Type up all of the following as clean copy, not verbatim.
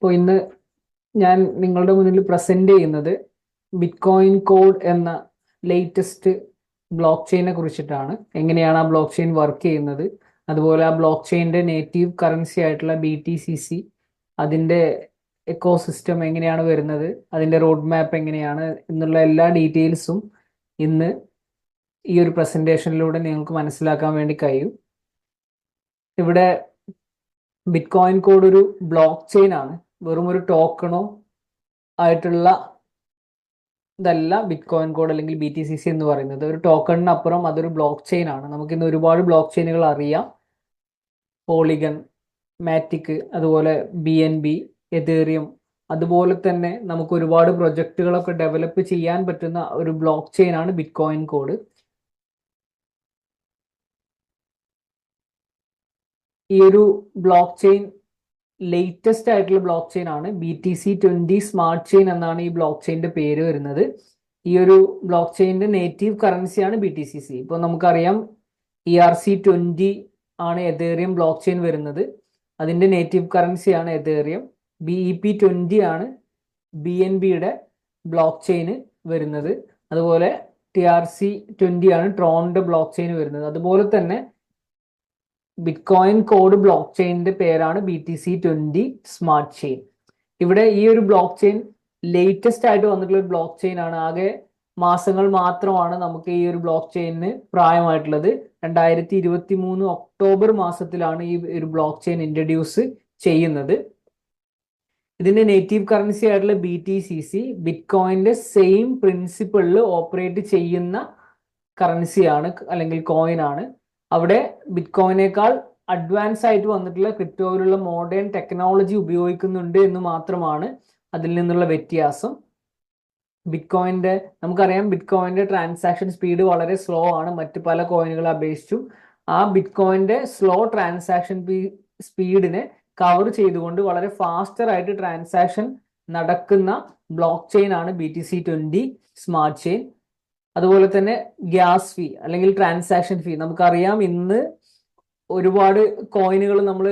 അപ്പോൾ ഇന്ന് ഞാൻ നിങ്ങളുടെ മുന്നിൽ പ്രസന്റ് ചെയ്യുന്നത് ബിറ്റ്കോയിൻ കോഡ് എന്ന ലേറ്റസ്റ്റ് ബ്ലോക്ക് ചെയിനെ കുറിച്ചിട്ടാണ്. എങ്ങനെയാണ് ആ ബ്ലോക്ക് ചെയിൻ വർക്ക് ചെയ്യുന്നത്, അതുപോലെ ആ ബ്ലോക്ക് ചെയിൻ്റെ നേറ്റീവ് കറൻസി ആയിട്ടുള്ള BTCC അതിൻ്റെ എക്കോസിസ്റ്റം എങ്ങനെയാണ് വരുന്നത്, അതിൻ്റെ റോഡ് മാപ്പ് എങ്ങനെയാണ് എന്നുള്ള എല്ലാ ഡീറ്റെയിൽസും ഇന്ന് ഈ ഒരു പ്രസന്റേഷനിലൂടെ നിങ്ങൾക്ക് മനസ്സിലാക്കാൻ വേണ്ടി കഴിയും. ഇവിടെ ബിറ്റ്കോയിൻ കോഡ് ഒരു ബ്ലോക്ക് ചെയിൻ ആണ്, വെറും ഒരു ടോക്കണോ ആയിട്ടുള്ള ഇതല്ല. ബിറ്റ്കോയിൻ കോഡ് അല്ലെങ്കിൽ BTCC എന്ന് പറയുന്നത് ഒരു ടോക്കണിനപ്പുറം അതൊരു ബ്ലോക്ക് ചെയിൻ ആണ്. നമുക്കിന്ന് ഒരുപാട് ബ്ലോക്ക് ചെയിനുകൾ അറിയാം. പോളിഗൺ, മാറ്റിക്, അതുപോലെ BNB, എതേറിയം, അതുപോലെ തന്നെ നമുക്ക് ഒരുപാട് പ്രൊജക്റ്റുകളൊക്കെ ഡെവലപ്പ് ചെയ്യാൻ പറ്റുന്ന ഒരു ബ്ലോക്ക് ചെയിൻ ആണ് ബിറ്റ്കോയിൻ കോഡ്. ഈ ഒരു ബ്ലോക്ക് ചെയിൻ ലേറ്റസ്റ്റ് ആയിട്ടുള്ള ബ്ലോക്ക് ചെയിൻ ആണ്. BTC20 സ്മാർട്ട് ചെയിൻ എന്നാണ് ഈ ബ്ലോക്ക് ചെയിൻ്റെ പേര് വരുന്നത്. ഈ ഒരു ബ്ലോക്ക് ചെയിൻ്റെ നേറ്റീവ് കറൻസിയാണ് BTCC. ഇപ്പോൾ നമുക്കറിയാം ERC20 ആണ് എതേറിയം ബ്ലോക്ക് ചെയിൻ വരുന്നത്. അതിൻ്റെ നേറ്റീവ് കറൻസിയാണ് എതേറിയം. BEP20 ആണ് BNBയുടെ ബ്ലോക്ക് ചെയിന് വരുന്നത്. അതുപോലെ TRC20 ആണ് ട്രോണിൻ്റെ ബ്ലോക്ക് ചെയിൻ വരുന്നത്. അതുപോലെ തന്നെ ബിറ്റ്കോയിൻ കോഡ് ബ്ലോക്ക് ചെയിനിന്റെ പേരാണ് BTC20 സ്മാർട്ട് ചെയിൻ. ഇവിടെ ഈ ഒരു ബ്ലോക്ക് ചെയിൻ ലേറ്റസ്റ്റ് ആയിട്ട് വന്നിട്ടുള്ള ഒരു ബ്ലോക്ക് ചെയിൻ ആണ്. ആകെ മാസങ്ങൾ മാത്രമാണ് നമുക്ക് ഈ ഒരു ബ്ലോക്ക് ചെയിനിന് പ്രായമായിട്ടുള്ളത്. 2023 ഒക്ടോബർ മാസത്തിലാണ് ഈ ഒരു ബ്ലോക്ക് ചെയിൻ ഇൻട്രൊഡ്യൂസ് ചെയ്യുന്നത്. ഇതിന്റെ നേറ്റീവ് കറൻസി ആയിട്ടുള്ള BTCC ബിറ്റ്കോയിന്റെ സെയിം പ്രിൻസിപ്പിളിൽ ഓപ്പറേറ്റ് ചെയ്യുന്ന കറൻസിയാണ് അല്ലെങ്കിൽ കോയിൻ ആണ്. അവിടെ ബിറ്റ്കോയിനേക്കാൾ അഡ്വാൻസ് ആയിട്ട് വന്നിട്ടുള്ള ക്രിപ്റ്റോയിലുള്ള മോഡേൺ ടെക്നോളജി ഉപയോഗിക്കുന്നുണ്ട് എന്ന് മാത്രമാണ് അതിൽ നിന്നുള്ള വ്യത്യാസം. ബിറ്റ്കോയിന്റെ നമുക്കറിയാം, ബിറ്റ്കോയിന്റെ ട്രാൻസാക്ഷൻ സ്പീഡ് വളരെ സ്ലോ ആണ് മറ്റ് പല കോയിനുകളെ അപേക്ഷിച്ചു. ആ ബിറ്റ്കോയിന്റെ സ്ലോ ട്രാൻസാക്ഷൻ സ്പീഡിനെ കവർ ചെയ്തുകൊണ്ട് വളരെ ഫാസ്റ്റർ ആയിട്ട് ട്രാൻസാക്ഷൻ നടക്കുന്ന ബ്ലോക്ക് ചെയിൻ ആണ് BTC20 സ്മാർട്ട് ചെയിൻ. അതുപോലെ തന്നെ ഗ്യാസ് ഫീ അല്ലെങ്കിൽ ട്രാൻസാക്ഷൻ ഫീ നമുക്കറിയാം. ഇന്ന് ഒരുപാട് കോയിനുകൾ നമ്മൾ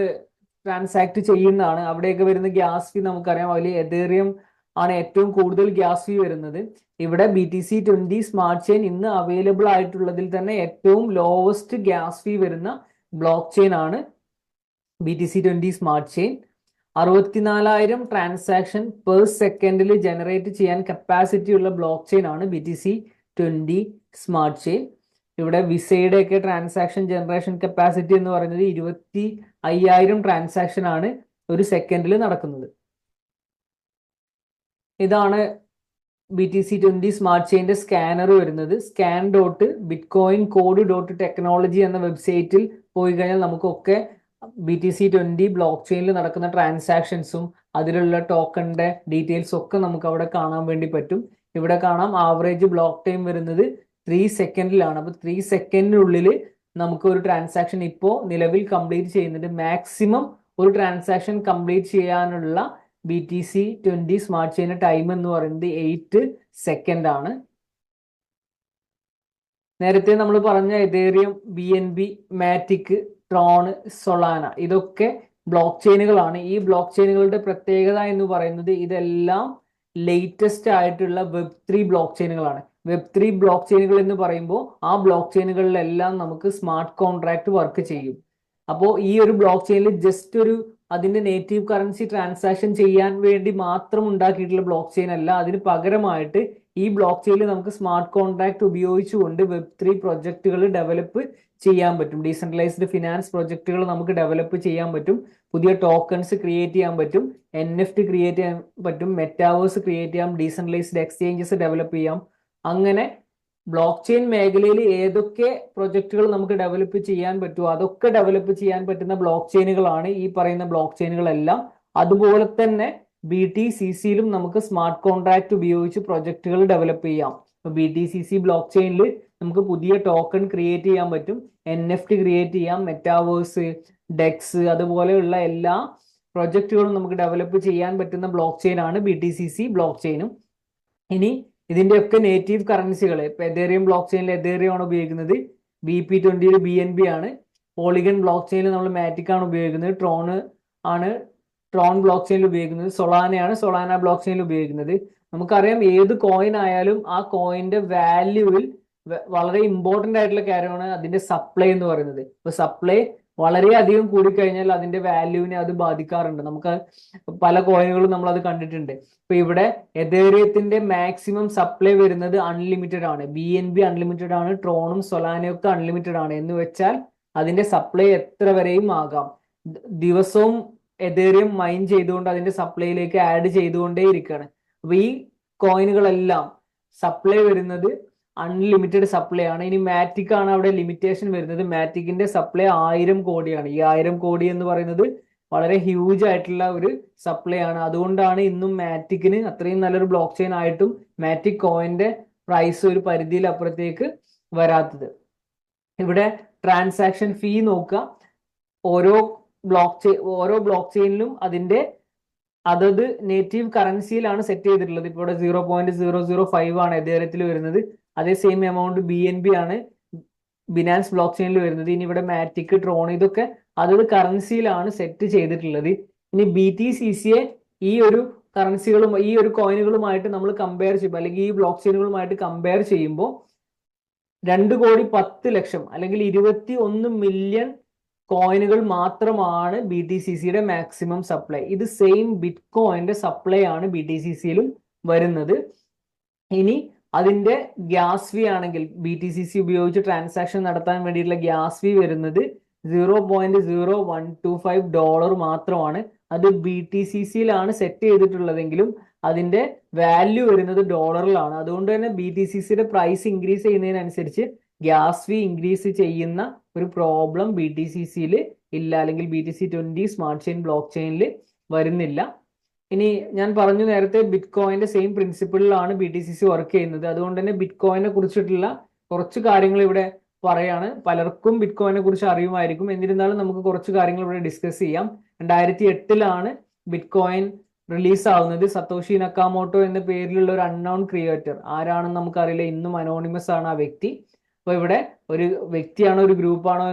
ട്രാൻസാക്ട് ചെയ്യുന്നതാണ്. അവിടെയൊക്കെ വരുന്ന ഗ്യാസ് ഫീ നമുക്കറിയാം. അതിൽ എതേറിയം ആണ് ഏറ്റവും കൂടുതൽ ഗ്യാസ് ഫീ വരുന്നത്. ഇവിടെ BTC20 സ്മാർട്ട് ചെയിൻ ഇന്ന് അവൈലബിൾ ആയിട്ടുള്ളതിൽ തന്നെ ഏറ്റവും ലോവസ്റ്റ് ഗ്യാസ് ഫീ വരുന്ന ബ്ലോക്ക് ചെയിൻ ആണ് BTC20 smart chain. 64,000 transaction per സെക്കൻഡിൽ ജനറേറ്റ് ചെയ്യാൻ കപ്പാസിറ്റി ഉള്ള ബ്ലോക്ക് ചെയിൻ ആണ് BTC20 സ്മാർട്ട് ചെയിൻ. ഇവിടെ വിസയുടെ ഒക്കെ ട്രാൻസാക്ഷൻ ജനറേഷൻ കപ്പാസിറ്റി എന്ന് പറയുന്നത് 25,000 ട്രാൻസാക്ഷൻ ആണ് ഒരു സെക്കൻഡിൽ നടക്കുന്നത്. ഇതാണ് BTC20 സ്മാർട്ട് ചെയിൻ്റെ സ്കാനർ വരുന്നത്. scan.bitcoincode.technology എന്ന വെബ്സൈറ്റിൽ പോയി കഴിഞ്ഞാൽ നമുക്കൊക്കെ BTC20 ബ്ലോക്ക് ചെയിനിൽ നടക്കുന്ന ട്രാൻസാക്ഷൻസും അതിലുള്ള ടോക്കണിന്റെ ഡീറ്റെയിൽസും ഒക്കെ നമുക്ക് അവിടെ കാണാൻ വേണ്ടി പറ്റും. ഇവിടെ കാണാം ആവറേജ് ബ്ലോക്ക് ടൈം വരുന്നത് 3 സെക്കൻഡിലാണ്. അപ്പോൾ 3 സെക്കൻഡിനുള്ളിൽ നമുക്ക് ഒരു ട്രാൻസാക്ഷൻ ഇപ്പോൾ നിലവിൽ കംപ്ലീറ്റ് ചെയ്യുന്നുണ്ട്. മാക്സിമം ഒരു ട്രാൻസാക്ഷൻ കംപ്ലീറ്റ് ചെയ്യാനുള്ള BTC20 സ്മാർട്ട് ചെയിൻ ടൈം എന്ന് പറയുന്നത് 8 സെക്കൻഡ് ആണ്. നേരത്തെ നമ്മൾ പറഞ്ഞ എതേറിയം, BNB, മാറ്റിക്, ട്രോണ്, സൊളാന ഇതൊക്കെ ബ്ലോക്ക് ചെയിനുകളാണ്. ഈ ബ്ലോക്ക് ചെയിനുകളുടെ പ്രത്യേകത എന്ന് പറയുന്നത് ഇതെല്ലാം ലേറ്റസ്റ്റ് ആയിട്ടുള്ള Web3 ബ്ലോക്ക് ചെയിനുകളാണ്. Web3 ബ്ലോക്ക് ചെയിനുകൾ എന്ന് പറയുമ്പോൾ ആ ബ്ലോക്ക് ചെയിനുകളിലെല്ലാം നമുക്ക് സ്മാർട്ട് കോൺട്രാക്ട് വർക്ക് ചെയ്യും. അപ്പോൾ ഈ ഒരു ബ്ലോക്ക് ചെയിനിൽ ജസ്റ്റ് ഒരു അതിന്റെ നേറ്റീവ് കറൻസി ട്രാൻസാക്ഷൻ ചെയ്യാൻ വേണ്ടി മാത്രം ഉണ്ടാക്കിയിട്ടുള്ള ബ്ലോക്ക് ചെയിൻ അല്ല. അതിന് പകരമായിട്ട് ഈ ബ്ലോക്ക് ചെയിനിൽ നമുക്ക് സ്മാർട്ട് കോൺട്രാക്ട് ഉപയോഗിച്ചുകൊണ്ട് Web3 പ്രൊജക്റ്റുകൾ ഡെവലപ്പ് ചെയ്യാൻ പറ്റും. ഡീസെൻട്രലൈസ്ഡ് ഫിനാൻസ് പ്രൊജക്റ്റുകൾ നമുക്ക് ഡെവലപ്പ് ചെയ്യാൻ പറ്റും. പുതിയ ടോക്കൺസ് ക്രിയേറ്റ് ചെയ്യാൻ പറ്റും. NFT ക്രിയേറ്റ് ചെയ്യാൻ പറ്റും. മെറ്റാവേഴ്സ് ക്രിയേറ്റ് ചെയ്യാം. ഡീസെൻട്രലൈസ്ഡ് എക്സ്ചേഞ്ചസ് ഡെവലപ്പ് ചെയ്യാം. അങ്ങനെ ബ്ലോക്ക് ചെയിൻ മേഖലയിൽ ഏതൊക്കെ പ്രൊജക്റ്റുകൾ നമുക്ക് ഡെവലപ്പ് ചെയ്യാൻ പറ്റുമോ അതൊക്കെ ഡെവലപ്പ് ചെയ്യാൻ പറ്റുന്ന ബ്ലോക്ക് ചെയിനുകളാണ് ഈ പറയുന്ന ബ്ലോക്ക് ചെയിനുകളെല്ലാം. അതുപോലെ തന്നെ BTCCയിലും നമുക്ക് സ്മാർട്ട് കോൺട്രാക്ട് ഉപയോഗിച്ച് പ്രൊജക്റ്റുകൾ ഡെവലപ്പ് ചെയ്യാം. BTCC ബ്ലോക്ക് ചെയിനിൽ നമുക്ക് പുതിയ ടോക്കൺ ക്രിയേറ്റ് ചെയ്യാൻ പറ്റും. NFT ക്രിയേറ്റ് ചെയ്യാം. മെറ്റാവേഴ്സ്, ഡെക്സ് അതുപോലെയുള്ള എല്ലാ പ്രൊജക്റ്റുകളും നമുക്ക് ഡെവലപ്പ് ചെയ്യാൻ പറ്റുന്ന ബ്ലോക്ക് ചെയിൻ ആണ് BTCC ബ്ലോക്ക് ചെയിനും. ഇനി ഇതിന്റെയൊക്കെ നേറ്റീവ് കറൻസികൾ ഇപ്പൊ എതേറിയം ബ്ലോക്ക് ചെയിനിൽ എതേറിയം ആണ് ഉപയോഗിക്കുന്നത്. BEP20 BNB ആണ്. പോളിഗൺ ബ്ലോക്ക് ചെയിനിൽ നമ്മൾ മാറ്റിക് ആണ് ഉപയോഗിക്കുന്നത്. ട്രോണ് ആണ് ട്രോൺ ബ്ലോക്ക് ചെയിനിൽ ഉപയോഗിക്കുന്നത്, സൊളാനയാണ് സൊളാന ബ്ലോക്ക് ചെയിനിൽ ഉപയോഗിക്കുന്നത്. നമുക്കറിയാം ഏത് കോയിൻ ആയാലും ആ കോയിന്റെ വാല്യൂവിൽ വളരെ ഇമ്പോർട്ടന്റ് ആയിട്ടുള്ള കാര്യമാണ് അതിന്റെ സപ്ലൈ എന്ന് പറയുന്നത്. ഇപ്പൊ സപ്ലൈ വളരെയധികം കൂടിക്കഴിഞ്ഞാൽ അതിന്റെ വാല്യൂവിനെ അത് ബാധിക്കാറുണ്ട്. നമുക്ക് പല കോയിനുകളും നമ്മൾ അത് കണ്ടിട്ടുണ്ട്. ഇപ്പൊ ഇവിടെ എതേറിയത്തിന്റെ മാക്സിമം സപ്ലൈ വരുന്നത് അൺലിമിറ്റഡ് ആണ്. BNB അൺലിമിറ്റഡ് ആണ്, ട്രോണും സൊലാനയും ഒക്കെ അൺലിമിറ്റഡ് ആണ്. എന്ന് വെച്ചാൽ അതിന്റെ സപ്ലൈ എത്ര വരെയും ആകാം. ദിവസവും എതേറിയം മൈൻ ചെയ്തുകൊണ്ട് അതിന്റെ സപ്ലൈയിലേക്ക് ആഡ് ചെയ്തുകൊണ്ടേ ഇരിക്കുകയാണ്. അപ്പൊ ഈ കോയിനുകളെല്ലാം സപ്ലൈ വരുന്നത് അൺലിമിറ്റഡ് സപ്ലൈ ആണ്. ഇനി മാറ്റിക് ആണ് അവിടെ ലിമിറ്റേഷൻ വരുന്നത്. മാറ്റിക്കിന്റെ സപ്ലൈ 1000 കോടിയാണ്. ഈ 1000 കോടി എന്ന് പറയുന്നത് വളരെ ഹ്യൂജ് ആയിട്ടുള്ള ഒരു സപ്ലൈ ആണ്. അതുകൊണ്ടാണ് ഇന്നും മാറ്റിക്കിന് അത്രയും നല്ലൊരു ബ്ലോക്ക് ചെയിൻ ആയിട്ടും മാറ്റിക് കോയിന്റെ പ്രൈസ് ഒരു പരിധിയിൽ അപ്പുറത്തേക്ക് വരാത്തത്. ഇവിടെ ട്രാൻസാക്ഷൻ ഫീ നോക്കുക. ഓരോ ബ്ലോക്ക് ചെയിനിലും അതിന്റെ അതത് നേറ്റീവ് കറൻസിയിലാണ് സെറ്റ് ചെയ്തിട്ടുള്ളത്. ഇപ്പോൾ ഇവിടെ 0.005 ആണ് എതേറിയത്തിൽ വരുന്നത്. അതേ സെയിം എമൗണ്ട് BNB ആണ് ബിനാൻസ് ബ്ലോക്ക് ചെയിനിൽ വരുന്നത്. ഇനി ഇവിടെ മാറ്റിക്, ട്രോൺ ഇതൊക്കെ അതത് കറൻസിയിലാണ് സെറ്റ് ചെയ്തിട്ടുള്ളത്. ഇനി BTCCയെ ഈ ഒരു കറൻസികളും ഈ ഒരു കോയിനുകളുമായിട്ട് നമ്മൾ കമ്പയർ ചെയ്യുമ്പോൾ, അല്ലെങ്കിൽ ഈ ബ്ലോക്ക് ചെയിനുകളുമായിട്ട് കമ്പയർ ചെയ്യുമ്പോൾ 2,10,00,000 അല്ലെങ്കിൽ 21 മില്യൺ കോയിനുകൾ മാത്രമാണ് BTCCയുടെ മാക്സിമം സപ്ലൈ. ഇത് സെയിം ബിറ്റ് കോയിന്റെ സപ്ലൈ ആണ് BTCCയിലും വരുന്നത്. ഇനി അതിന്റെ ഗ്യാസ് ഫീ ആണെങ്കിൽ BTCC ഉപയോഗിച്ച് ട്രാൻസാക്ഷൻ നടത്താൻ വേണ്ടിയിട്ടുള്ള ഗ്യാസ് ഫീ വരുന്നത് $0.0125 മാത്രമാണ്. അത് BTCCയിലാണ് സെറ്റ് ചെയ്തിട്ടുള്ളതെങ്കിലും അതിന്റെ വാല്യൂ വരുന്നത് ഡോളറിലാണ്. അതുകൊണ്ട് തന്നെ BTCCയുടെ പ്രൈസ് ഇൻക്രീസ് ചെയ്യുന്നതിനനുസരിച്ച് ഗ്യാസ് ഫീ ഇൻക്രീസ് ചെയ്യുന്ന ഒരു പ്രോബ്ലം BTCCയിൽ ഇല്ല, അല്ലെങ്കിൽ BTC20 സ്മാർട്ട് ചെയിൻ ബ്ലോക്ക് ചെയിനിൽ വരുന്നില്ല. ഇനി ഞാൻ പറഞ്ഞു നേരത്തെ ബിറ്റ് കോയിന്റെ സെയിം പ്രിൻസിപ്പിളിലാണ് BTCC വർക്ക് ചെയ്യുന്നത്. അതുകൊണ്ട് തന്നെ ബിറ്റ് കോയിനെ കുറിച്ചിട്ടുള്ള കുറച്ച് കാര്യങ്ങൾ ഇവിടെ പറയാണ്. പലർക്കും ബിറ്റ് കോയിനെ കുറിച്ച് അറിയുമായിരിക്കും. എന്നിരുന്നാലും നമുക്ക് കുറച്ച് കാര്യങ്ങൾ ഇവിടെ ഡിസ്കസ് ചെയ്യാം. 2008 ബിറ്റ് കോയിൻ റിലീസ് ആവുന്നത്. സത്തോഷി നക്കാമോട്ടോ എന്ന പേരിലുള്ള ഒരു അൺനോൺ ക്രിയേറ്റർ, ആരാണെന്ന് നമുക്കറിയില്ല, ഇന്നും അനോണിമസ് ആണ് ആ വ്യക്തി. അപ്പൊ ഇവിടെ ഒരു വ്യക്തിയാണോ ഒരു ഗ്രൂപ്പാണോ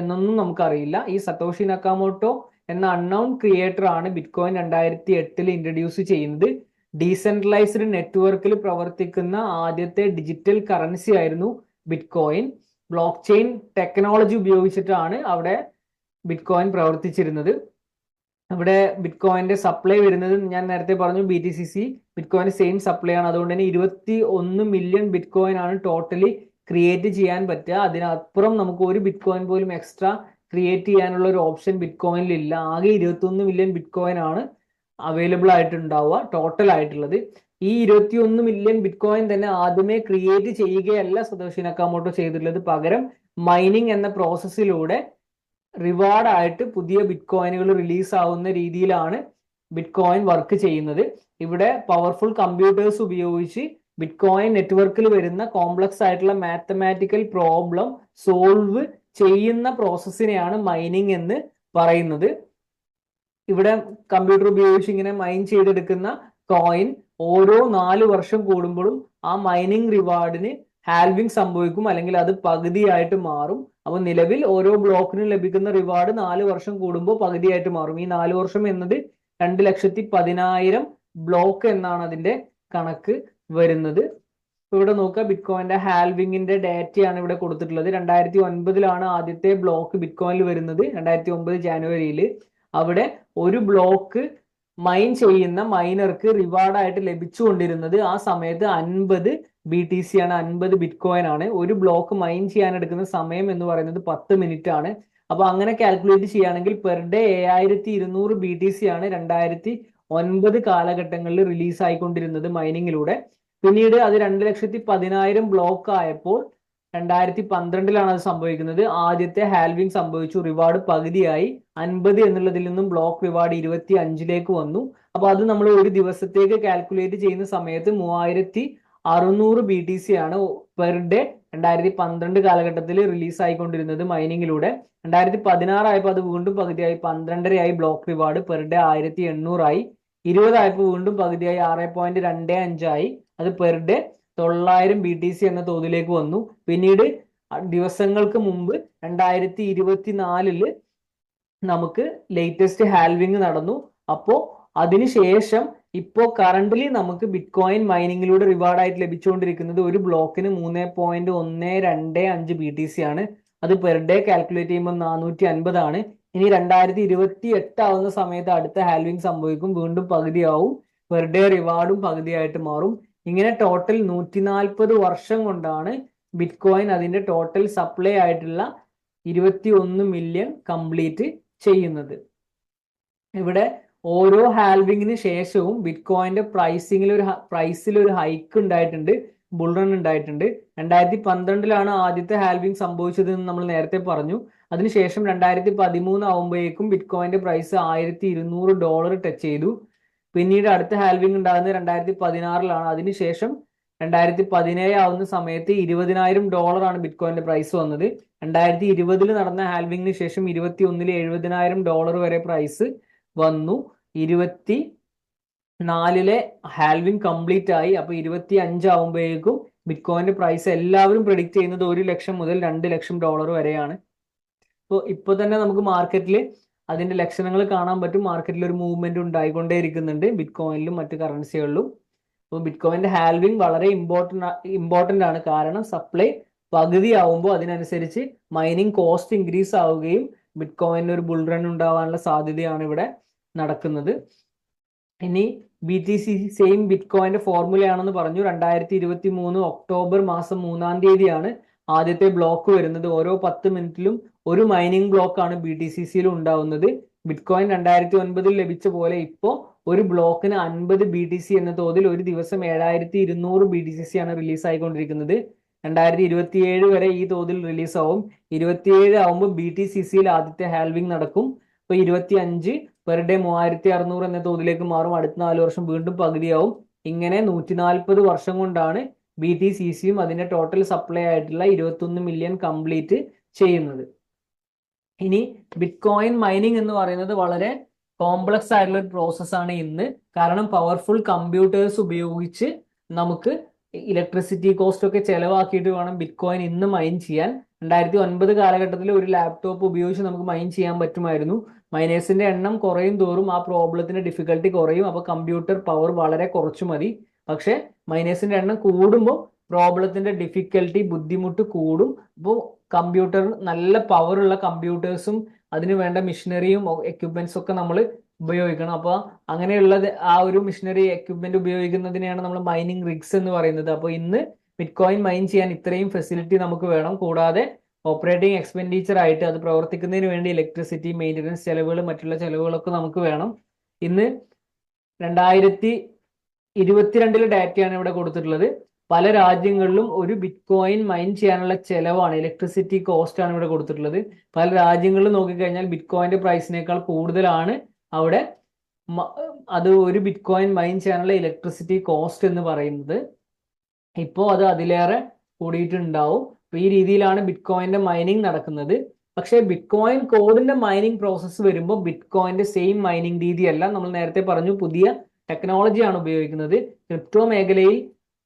എന്നൊന്നും നമുക്കറിയില്ല. ഈ സത്തോഷി നക്കാമോട്ടോ എന്ന അൺനോൺ ക്രിയേറ്റർ ആണ് ബിറ്റ് കോയിൻ 2008 ഇൻട്രൊഡ്യൂസ് ചെയ്യുന്നത്. ഡീസെൻട്രലൈസ്ഡ് നെറ്റ്വർക്കിൽ പ്രവർത്തിക്കുന്ന ആദ്യത്തെ ഡിജിറ്റൽ കറൻസി ആയിരുന്നു bit coin. Block chain technology ഉപയോഗിച്ചിട്ടാണ് അവിടെ ബിറ്റ് കോയിൻ പ്രവർത്തിച്ചിരുന്നത്. ഇവിടെ ബിറ്റ് കോയിന്റെ സപ്ലൈ വരുന്നത് ഞാൻ നേരത്തെ പറഞ്ഞു, BTCC ബിറ്റ് കോയിന് സെയിം സപ്ലൈ ആണ്. അതുകൊണ്ട് തന്നെ 21 മില്യൺ ബിറ്റ് കോയിൻ ആണ് ടോട്ടലി ക്രിയേറ്റ് ചെയ്യാൻ പറ്റുക. അതിനപ്പുറം നമുക്ക് ഒരു ബിറ്റ് കോയിൻ പോലും എക്സ്ട്രാ ക്രിയേറ്റ് ചെയ്യാനുള്ള ഒരു ഓപ്ഷൻ ബിറ്റ് കോയിനിൽ ഇല്ല. ആകെ 21 മില്യൺ ബിറ്റ് കോയിൻ ആണ് അവൈലബിൾ ആയിട്ടുണ്ടാവുക ടോട്ടൽ ആയിട്ടുള്ളത്. ഈ 21 മില്യൺ ബിറ്റ് കോയിൻ തന്നെ ആദ്യമേ ക്രിയേറ്റ് ചെയ്യുകയല്ല സതോഷി നക്കാമോട്ടോ ചെയ്തിട്ടുള്ളത്. പകരം മൈനിങ് എന്ന പ്രോസസ്സിലൂടെ റിവാർഡ് ആയിട്ട് പുതിയ ബിറ്റ് കോയിനുകൾ റിലീസ് ആവുന്ന രീതിയിലാണ് ബിറ്റ് കോയിൻ വർക്ക് ചെയ്യുന്നത്. ഇവിടെ പവർഫുൾ കമ്പ്യൂട്ടേഴ്സ് ഉപയോഗിച്ച് ബിറ്റ് കോയിൻ നെറ്റ്വർക്കിൽ വരുന്ന കോംപ്ലക്സ് ആയിട്ടുള്ള മാത്തമാറ്റിക്കൽ പ്രോബ്ലം സോൾവ് ചെയ്യുന്ന പ്രോസസ്സിനെയാണ് മൈനിങ് എന്ന് പറയുന്നത്. ഇവിടെ കമ്പ്യൂട്ടർ ഉപയോഗിച്ച് ഇങ്ങനെ മൈൻ ചെയ്തെടുക്കുന്ന കോയിൻ ഓരോ 4 വർഷം കൂടുമ്പോഴും ആ മൈനിങ് റിവാർഡിന് ഹാൽവിങ് സംഭവിക്കും, അല്ലെങ്കിൽ അത് പകുതിയായിട്ട് മാറും. അപ്പൊ നിലവിൽ ഓരോ ബ്ലോക്കിനും ലഭിക്കുന്ന റിവാർഡ് 4 വർഷം കൂടുമ്പോൾ പകുതിയായിട്ട് മാറും. ഈ 4 വർഷം എന്നത് 2,10,000 ബ്ലോക്ക് എന്നാണ് അതിന്റെ കണക്ക് വരുന്നത്. ഇവിടെ നോക്കുക, ബിറ്റ് കോയിന്റെ ഹാൽവിങ്ങിന്റെ ഡാറ്റയാണ് ഇവിടെ കൊടുത്തിട്ടുള്ളത്. 2009 ആദ്യത്തെ ബ്ലോക്ക് ബിറ്റ് കോയിനിൽ വരുന്നത്. 2009 ജാനുവരിയിൽ അവിടെ ഒരു ബ്ലോക്ക് മൈൻ ചെയ്യുന്ന മൈനർക്ക് റിവാർഡായിട്ട് ലഭിച്ചുകൊണ്ടിരുന്നത് ആ സമയത്ത് 50 BTC ആണ്, 50 ബിറ്റ് കോയിൻ ആണ്. ഒരു ബ്ലോക്ക് മൈൻ ചെയ്യാൻ എടുക്കുന്ന സമയം എന്ന് പറയുന്നത് 10 മിനിറ്റ് ആണ്. അപ്പൊ അങ്ങനെ കാൽക്കുലേറ്റ് ചെയ്യുകയാണെങ്കിൽ പെർ ഡേ 7200 BTC ആണ് 2009 കാലഘട്ടങ്ങളിൽ റിലീസ് ആയിക്കൊണ്ടിരുന്നത് മൈനിങ്ങിലൂടെ. പിന്നീട് അത് 2,10,000 ബ്ലോക്ക് ആയപ്പോൾ 2012 അത് സംഭവിക്കുന്നത്. ആദ്യത്തെ ഹാൽവിങ് സംഭവിച്ചു, റിവാർഡ് പകുതിയായി. 50 എന്നുള്ളതിൽ നിന്നും ബ്ലോക്ക് റിവാർഡ് 25 വന്നു. അപ്പൊ അത് നമ്മൾ ഒരു ദിവസത്തേക്ക് കാൽക്കുലേറ്റ് ചെയ്യുന്ന സമയത്ത് 3600 BTC ആണ് പെർ ഡേ 2012 കാലഘട്ടത്തിൽ റിലീസ് ആയിക്കൊണ്ടിരുന്നത് മൈനിങ്ങിലൂടെ. 2016 ആയപ്പോൾ അത് വീണ്ടും പകുതിയായി, 12.5 ബ്ലോക്ക് റിവാർഡ് പെർ ഡേ 1800 ആയി. 20 ആയപ്പോൾ വീണ്ടും പകുതിയായി, 6.25 ആയി. അത് പെർ ഡേ 900 BTC എന്ന തോതിലേക്ക് വന്നു. പിന്നീട് ദിവസങ്ങൾക്ക് മുമ്പ് 2024 നമുക്ക് ലേറ്റസ്റ്റ് ഹാൽവിങ് നടന്നു. അപ്പോൾ അതിനുശേഷം ഇപ്പോൾ കറന്റ്ലി നമുക്ക് ബിറ്റ് കോയിൻ മൈനിങ്ങിലൂടെ റിവാർഡായിട്ട് ലഭിച്ചുകൊണ്ടിരിക്കുന്നത് ഒരു ബ്ലോക്കിന് 3.125 BTC ആണ്. അത് പെർ ഡേ കാൽക്കുലേറ്റ് ചെയ്യുമ്പോൾ 450 ആണ്. ഇനി 2028 ആവുന്ന സമയത്ത് അടുത്ത ഹാൽവിങ് സംഭവിക്കും, വീണ്ടും പകുതിയാവും, പെർ ഡേ റിവാർഡും പകുതിയായിട്ട് മാറും. ഇങ്ങനെ ടോട്ടൽ 140 വർഷം കൊണ്ടാണ് ബിറ്റ് കോയിൻ അതിന്റെ ടോട്ടൽ സപ്ലൈ ആയിട്ടുള്ള 21 മില്യൺ കംപ്ലീറ്റ് ചെയ്യുന്നത്. ഇവിടെ ഓരോ ഹാൽവിങ്ങിന് ശേഷവും ബിറ്റ് കോയിന്റെ പ്രൈസിൽ ഒരു ഹൈക്ക് ഉണ്ടായിട്ടുണ്ട്, ബുൾ റൺ ഉണ്ടായിട്ടുണ്ട്. 2012 ആദ്യത്തെ ഹാൽവിങ് സംഭവിച്ചത് എന്ന് നമ്മൾ നേരത്തെ പറഞ്ഞു. അതിനുശേഷം 2013 ആവുമ്പോഴേക്കും ബിറ്റ് കോയിന്റെ പ്രൈസ് $1200 ടച്ച് ചെയ്തു. പിന്നീട് അടുത്ത ഹാൽവിങ് ഉണ്ടാകുന്നത് 2016 അതിനുശേഷം 2017 ആവുന്ന സമയത്ത് $20,000 ബിറ്റ് കോയിന്റെ പ്രൈസ് വന്നത്. 2020 നടന്ന ഹാൽവിങ്ങിന് ശേഷം 2021 $70,000 വരെ പ്രൈസ് വന്നു. 2024 ഹാൽവിങ് കംപ്ലീറ്റ് ആയി. അപ്പൊ 2025 ആവുമ്പോഴേക്കും ബിറ്റ് കോയിന്റെ പ്രൈസ് എല്ലാവരും പ്രെഡിക്റ്റ് ചെയ്യുന്നത് $1 ലക്ഷം മുതൽ $2 ലക്ഷം വരെയാണ്. ഇപ്പൊ തന്നെ നമുക്ക് മാർക്കറ്റിൽ അതിന്റെ ലക്ഷണങ്ങൾ കാണാൻ പറ്റും. മാർക്കറ്റിൽ ഒരു മൂവ്മെന്റ് ഉണ്ടായിക്കൊണ്ടേ ഇരിക്കുന്നുണ്ട് ബിറ്റ് കോയിനിലും മറ്റു കറൻസികളിലും. അപ്പോൾ ബിറ്റ് കോയിന്റെ ഹാൽവിങ് വളരെ ഇമ്പോർട്ടന്റ് ആണ്. കാരണം സപ്ലൈ പകുതി ആവുമ്പോൾ അതിനനുസരിച്ച് മൈനിങ് കോസ്റ്റ് ഇൻക്രീസ് ആവുകയും ബിറ്റ് കോയിന് ഒരു ബുൾ റൺ ഉണ്ടാവാനുള്ള സാധ്യതയാണ് ഇവിടെ നടക്കുന്നത്. ഇനി BTC സെയിം ബിറ്റ് കോയിന്റെ ഫോർമുലയാണെന്ന് പറഞ്ഞു. 2023 ഒക്ടോബർ മാസം 3-ാം തീയതിയാണ് ആദ്യത്തെ ബ്ലോക്ക് വരുന്നത്. ഓരോ 10 മിനിറ്റിലും ഒരു മൈനിങ് ബ്ലോക്കാണ് BTCയിൽ ഉണ്ടാവുന്നത്. ബിറ്റ് കോയിൻ 2009 ലഭിച്ച പോലെ ഇപ്പോൾ ഒരു ബ്ലോക്കിന് 50 BTC എന്ന തോതിൽ ഒരു ദിവസം 7200 BTC ആണ് റിലീസ് ആയിക്കൊണ്ടിരിക്കുന്നത്. 2027 വരെ ഈ തോതിൽ റിലീസ് ആവും. 27 ആവുമ്പോൾ BTCയിൽ ആദ്യത്തെ ഹാൽവിങ് നടക്കും. ഇപ്പൊ 25 പെർ ഡേ 3600 എന്ന തോതിലേക്ക് മാറും. അടുത്ത 4 വർഷം വീണ്ടും പകുതിയാവും. ഇങ്ങനെ 140 വർഷം കൊണ്ടാണ് BTCയും അതിന്റെ ടോട്ടൽ സപ്ലൈ ആയിട്ടുള്ള 21 മില്യൺ കംപ്ലീറ്റ് ചെയ്യുന്നത്. ഇനി ബിറ്റ് കോയിൻ മൈനിങ് എന്ന് പറയുന്നത് വളരെ കോംപ്ലക്സ് ആയിട്ടുള്ള ഒരു പ്രോസസ്സാണ് ഇന്ന്. കാരണം പവർഫുൾ കമ്പ്യൂട്ടേഴ്സ് ഉപയോഗിച്ച് നമുക്ക് ഇലക്ട്രിസിറ്റി കോസ്റ്റ് ഒക്കെ ചെലവാക്കിയിട്ട് വേണം ബിറ്റ് കോയിൻ ഇന്ന് മൈൻ ചെയ്യാൻ. 2009 കാലഘട്ടത്തിൽ ഒരു ലാപ്ടോപ്പ് ഉപയോഗിച്ച് നമുക്ക് മൈൻ ചെയ്യാൻ പറ്റുമായിരുന്നു. മൈനേഴ്സിന്റെ എണ്ണം കുറയും തോറും ആ പ്രോബ്ലത്തിന്റെ ഡിഫിക്കൽട്ടി കുറയും. അപ്പോൾ കമ്പ്യൂട്ടർ പവർ വളരെ കുറച്ചു മതി. പക്ഷെ മൈനേഴ്സിന്റെ എണ്ണം കൂടുമ്പോൾ പ്രോബ്ലത്തിന്റെ ഡിഫിക്കൽട്ടി ബുദ്ധിമുട്ട് കൂടും. അപ്പോൾ കമ്പ്യൂട്ടർ നല്ല പവർ ഉള്ള കമ്പ്യൂട്ടേഴ്സും അതിന് വേണ്ട മെഷീനറിയും എക്യുപ്മെന്റ്സും ഒക്കെ നമ്മൾ ഉപയോഗിക്കണം. അപ്പോൾ അങ്ങനെയുള്ളത് ആ ഒരു മെഷീനറി എക്യുപ്മെന്റ് ഉപയോഗിക്കുന്നതിനെയാണ് നമ്മൾ മൈനിങ് റിഗ്സ് എന്ന് പറയുന്നത്. അപ്പോൾ ഇന്ന് ബിറ്റ് കോയിൻ മൈൻ ചെയ്യാൻ ഇത്രയും ഫെസിലിറ്റി നമുക്ക് വേണം. കൂടാതെ ഓപ്പറേറ്റിംഗ് എക്സ്പെൻഡിച്ചർ ആയിട്ട് അത് പ്രവർത്തിക്കുന്നതിന് വേണ്ടി ഇലക്ട്രിസിറ്റി, മെയിൻ്റനൻസ് ചെലവുകൾ, മറ്റുള്ള ചെലവുകളൊക്കെ നമുക്ക് വേണം. ഇന്ന് 2022 ഡാറ്റയാണ് ഇവിടെ കൊടുത്തിട്ടുള്ളത്. പല രാജ്യങ്ങളിലും ഒരു ബിറ്റ് കോയിൻ മൈൻ ചെയ്യാനുള്ള ചെലവാണ്, ഇലക്ട്രിസിറ്റി കോസ്റ്റ് ആണ് ഇവിടെ കൊടുത്തിട്ടുള്ളത്. പല രാജ്യങ്ങളിലും നോക്കിക്കഴിഞ്ഞാൽ ബിറ്റ് കോയിന്റെ പ്രൈസിനേക്കാൾ കൂടുതലാണ് അവിടെ അത് ഒരു ബിറ്റ് കോയിൻ മൈൻ ചെയ്യാനുള്ള ഇലക്ട്രിസിറ്റി കോസ്റ്റ് എന്ന് പറയുന്നത്. ഇപ്പോൾ അത് അതിലേറെ കൂടിയിട്ടുണ്ടാവും. അപ്പോൾ ഈ രീതിയിലാണ് ബിറ്റ് കോയിന്റെ മൈനിങ് നടക്കുന്നത്. പക്ഷേ ബിറ്റ് കോയിൻ കോഡിന്റെ മൈനിങ് പ്രോസസ്സ് വരുമ്പോൾ ബിറ്റ് കോയിന്റെ സെയിം മൈനിങ് രീതിയല്ല. നമ്മൾ നേരത്തെ പറഞ്ഞു, പുതിയ ടെക്നോളജിയാണ് ഉപയോഗിക്കുന്നത്. ക്രിപ്റ്റോ മേഖലയിൽ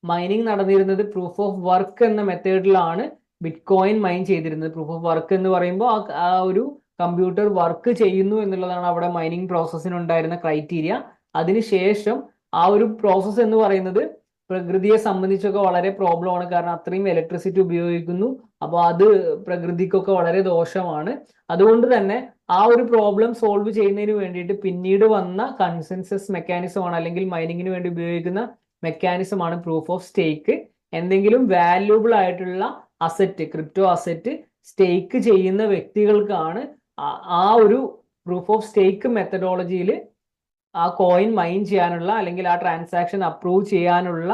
മൈനിങ് നടന്നിരുന്നത് പ്രൂഫ് ഓഫ് വർക്ക് എന്ന മെത്തേഡിലാണ് ബിറ്റ് കോയിൻ മൈൻ ചെയ്തിരുന്നത്. പ്രൂഫ് ഓഫ് വർക്ക് എന്ന് പറയുമ്പോൾ ആ ഒരു കമ്പ്യൂട്ടർ വർക്ക് ചെയ്യുന്നു എന്നുള്ളതാണ് അവിടെ മൈനിങ് പ്രോസസ്സിനുണ്ടായിരുന്ന ക്രൈറ്റീരിയ. അതിനുശേഷം ആ ഒരു പ്രോസസ്സ് എന്ന് പറയുന്നത് പ്രകൃതിയെ സംബന്ധിച്ചൊക്കെ വളരെ പ്രോബ്ലമാണ്. കാരണം അത്രയും ഇലക്ട്രിസിറ്റി ഉപയോഗിക്കുന്നു. അപ്പോൾ അത് പ്രകൃതിക്കൊക്കെ വളരെ ദോഷമാണ്. അതുകൊണ്ട് തന്നെ ആ ഒരു പ്രോബ്ലം സോൾവ് ചെയ്യുന്നതിന് വേണ്ടിയിട്ട് പിന്നീട് വന്ന കൺസെൻസസ് മെക്കാനിസമാണ്, അല്ലെങ്കിൽ മൈനിങ്ങിന് വേണ്ടി ഉപയോഗിക്കുന്ന മെക്കാനിസമാണ് പ്രൂഫ് ഓഫ് സ്റ്റേക്ക്. എന്തെങ്കിലും വാല്യൂബിൾ ആയിട്ടുള്ള അസറ്റ്, ക്രിപ്റ്റോ അസറ്റ് സ്റ്റേക്ക് ചെയ്യുന്ന വ്യക്തികൾക്കാണ് ആ ഒരു പ്രൂഫ് ഓഫ് സ്റ്റേക്ക് മെത്തഡോളജിയിൽ ആ കോയിൻ മൈൻ ചെയ്യാനുള്ള അല്ലെങ്കിൽ ആ ട്രാൻസാക്ഷൻ അപ്രൂവ് ചെയ്യാനുള്ള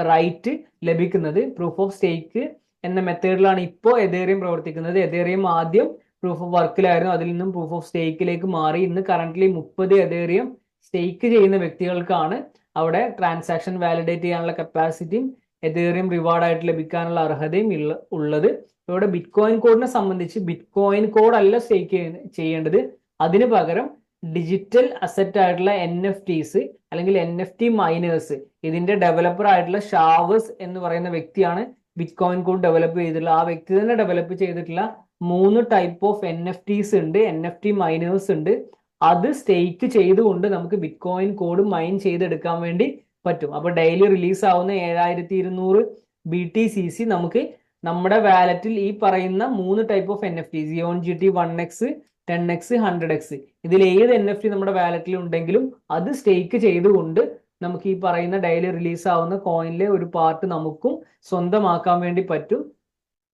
റൈറ്റ് ലഭിക്കുന്നത്. പ്രൂഫ് ഓഫ് സ്റ്റേക്ക് എന്ന മെത്തേഡിലാണ് ഇപ്പോൾ എതേറിയം പ്രവർത്തിക്കുന്നത്. എതേറിയം ആദ്യം പ്രൂഫ് ഓഫ് വർക്കിലായിരുന്നു, അതിൽ നിന്നും പ്രൂഫ് ഓഫ് സ്റ്റേക്കിലേക്ക് മാറി. ഇന്ന് കറന്റ്ലി 30 എതേറിയം സ്റ്റേക്ക് ചെയ്യുന്ന വ്യക്തികൾക്കാണ് അവിടെ ട്രാൻസാക്ഷൻ വാലിഡേറ്റ് ചെയ്യാനുള്ള കപ്പാസിറ്റിയും എതേറിയം റിവാർഡായിട്ട് ലഭിക്കാനുള്ള അർഹതയും ഉള്ളത്. ഇവിടെ ബിറ്റ് കോയിൻ കോഡിനെ സംബന്ധിച്ച് ബിറ്റ് കോയിൻ കോഡ് അല്ല സ്റ്റേക്ക് ചെയ്യേണ്ടത്. അതിന് പകരം ഡിജിറ്റൽ അസറ്റ് ആയിട്ടുള്ള NFTs അല്ലെങ്കിൽ NFT മൈനേഴ്സ്, ഇതിന്റെ ഡെവലപ്പർ ആയിട്ടുള്ള ഷാവേഴ്സ് എന്ന് പറയുന്ന വ്യക്തിയാണ് ബിറ്റ് കോയിൻ കോഡ് ഡെവലപ്പ് ചെയ്തിട്ടുള്ള. ആ വ്യക്തി തന്നെ ഡെവലപ്പ് ചെയ്തിട്ടുള്ള 3 ടൈപ്പ് ഓഫ് NFTs ഉണ്ട്, NFT മൈനേഴ്സ് ഉണ്ട്. അത് സ്റ്റേക്ക് ചെയ്തുകൊണ്ട് നമുക്ക് ബിറ്റ് കോയിൻ കോഡ് മൈൻ ചെയ്തെടുക്കാൻ വേണ്ടി പറ്റും. അപ്പൊ ഡെയിലി റിലീസ് ആവുന്ന 7200 BTCC നമുക്ക് നമ്മുടെ വാലറ്റിൽ ഈ പറയുന്ന 3 ടൈപ്പ് ഓഫ് NFT സിയോൺ GT 1x 10x 100x ഇതിൽ ഏത് NFT നമ്മുടെ വാലറ്റിൽ ഉണ്ടെങ്കിലും അത് സ്റ്റേക്ക് ചെയ്തുകൊണ്ട് നമുക്ക് ഈ പറയുന്ന ഡെയിലി റിലീസ് ആവുന്ന കോയിനിലെ ഒരു പാർട്ട് നമുക്കും സ്വന്തമാക്കാൻ വേണ്ടി പറ്റും.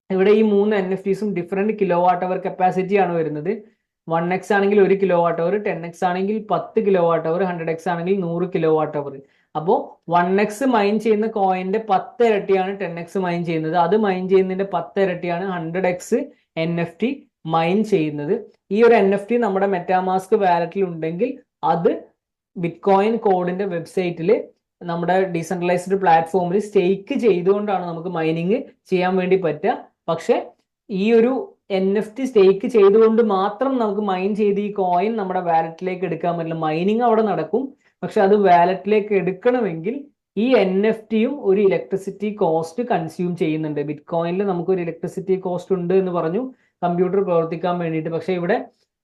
ഇവിടെ ഈ 3 NFTസും ഡിഫറെന്റ് കിലോ വാട്ട് അവർ കപ്പാസിറ്റി ആണ് വരുന്നത്. 1x ആണെങ്കിൽ 1 കിലോ വാട്ട് അവർ, 10x ആണെങ്കിൽ 10 കിലോ വാട്ട് അവർ, 100x ആണെങ്കിൽ 100 കിലോ വാട്ട് അവർ. അപ്പോൾ 1x മൈൻ ചെയ്യുന്ന കോയിന്റെ 10 ഇരട്ടിയാണ് 10x മൈൻ ചെയ്യുന്നത്. അത് മൈൻ ചെയ്യുന്നതിന്റെ 10 ഇരട്ടിയാണ് 100x NFT മൈൻ ചെയ്യുന്നത്. ഈ ഒരു NFT നമ്മുടെ മെറ്റാമാസ്ക് വാലറ്റിൽ ഉണ്ടെങ്കിൽ അത് ബിറ്റ് കോയിൻ കോഡിന്റെ വെബ്സൈറ്റിൽ നമ്മുടെ ഡീസെൻട്രലൈസ്ഡ് പ്ലാറ്റ്ഫോമിൽ സ്റ്റേക്ക് ചെയ്തുകൊണ്ടാണ് നമുക്ക് മൈനിങ് ചെയ്യാൻ വേണ്ടി പറ്റുക. പക്ഷെ ഈ ഒരു NFT സ്റ്റേക്ക് ചെയ്തുകൊണ്ട് മാത്രം നമുക്ക് മൈൻ ചെയ്ത് ഈ കോയിൻ നമ്മുടെ വാലറ്റിലേക്ക് എടുക്കാൻ പറ്റില്ല. മൈനിങ് അവിടെ നടക്കും, പക്ഷെ അത് വാലറ്റിലേക്ക് എടുക്കണമെങ്കിൽ ഈ NFT-യും ഒരു ഇലക്ട്രിസിറ്റി കോസ്റ്റ് കൺസ്യൂം ചെയ്യുന്നുണ്ട്. ബിറ്റ് കോയിനിൽ നമുക്കൊരു ഇലക്ട്രിസിറ്റി കോസ്റ്റ് ഉണ്ട് എന്ന് പറഞ്ഞു കമ്പ്യൂട്ടർ പ്രവർത്തിക്കാൻ വേണ്ടിയിട്ട്. പക്ഷെ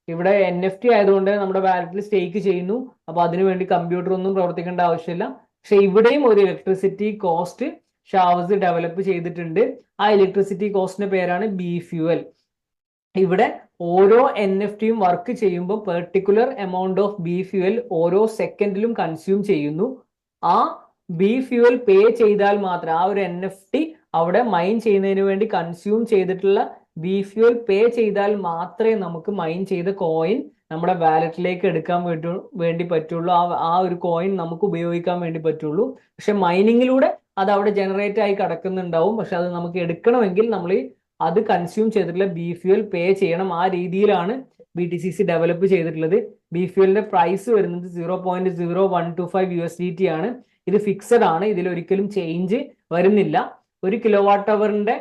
ഇവിടെ NFT ആയതുകൊണ്ട് നമ്മുടെ വാലറ്റിൽ സ്റ്റേക്ക് ചെയ്യുന്നു, അപ്പൊ അതിനുവേണ്ടി കമ്പ്യൂട്ടർ ഒന്നും പ്രവർത്തിക്കേണ്ട ആവശ്യമില്ല. പക്ഷെ ഇവിടെയും ഒരു ഇലക്ട്രിസിറ്റി കോസ്റ്റ് ഷാവസ് ഡെവലപ്പ് ചെയ്തിട്ടുണ്ട്. ആ ഇലക്ട്രിസിറ്റി കോസ്റ്റിന്റെ പേരാണ് BFuel. ഇവിടെ ഓരോ NFT-യും വർക്ക് ചെയ്യുമ്പോൾ പെർട്ടിക്കുലർ എമൗണ്ട് ഓഫ് BFuel ഓരോ സെക്കൻഡിലും കൺസ്യൂം ചെയ്യുന്നു. ആ BFuel പേ ചെയ്താൽ മാത്രം ആ ഒരു NFT അവിടെ മൈൻ ചെയ്യുന്നതിന് വേണ്ടി കൺസ്യൂം ചെയ്തിട്ടുള്ള BFuel പേ ചെയ്താൽ മാത്രമേ നമുക്ക് മൈൻ ചെയ്ത കോയിൻ നമ്മുടെ വാലറ്റിലേക്ക് എടുക്കാൻ വേണ്ടി പറ്റുള്ളൂ. ആ ഒരു കോയിൻ നമുക്ക് ഉപയോഗിക്കാൻ വേണ്ടി പറ്റുള്ളൂ. പക്ഷെ മൈനിങ്ങിലൂടെ അത് അവിടെ ജനറേറ്റ് ആയി കിടക്കുന്നുണ്ടാവും. പക്ഷെ അത് നമുക്ക് എടുക്കണമെങ്കിൽ നമ്മൾ അത് കൺസ്യൂം ചെയ്തിട്ടുള്ള BFuel പേ ചെയ്യണം. ആ രീതിയിലാണ് BTCC ഡെവലപ്പ് ചെയ്തിട്ടുള്ളത്. BFuelന്റെ പ്രൈസ് വരുന്നത് 0.0125 USDT ആണ്. ഇത് ഫിക്സഡ് ആണ്, ഇതിൽ ഒരിക്കലും ചേഞ്ച് വരുന്നില്ല. 1 കിലോ വാട്ട് അവറിന്റെ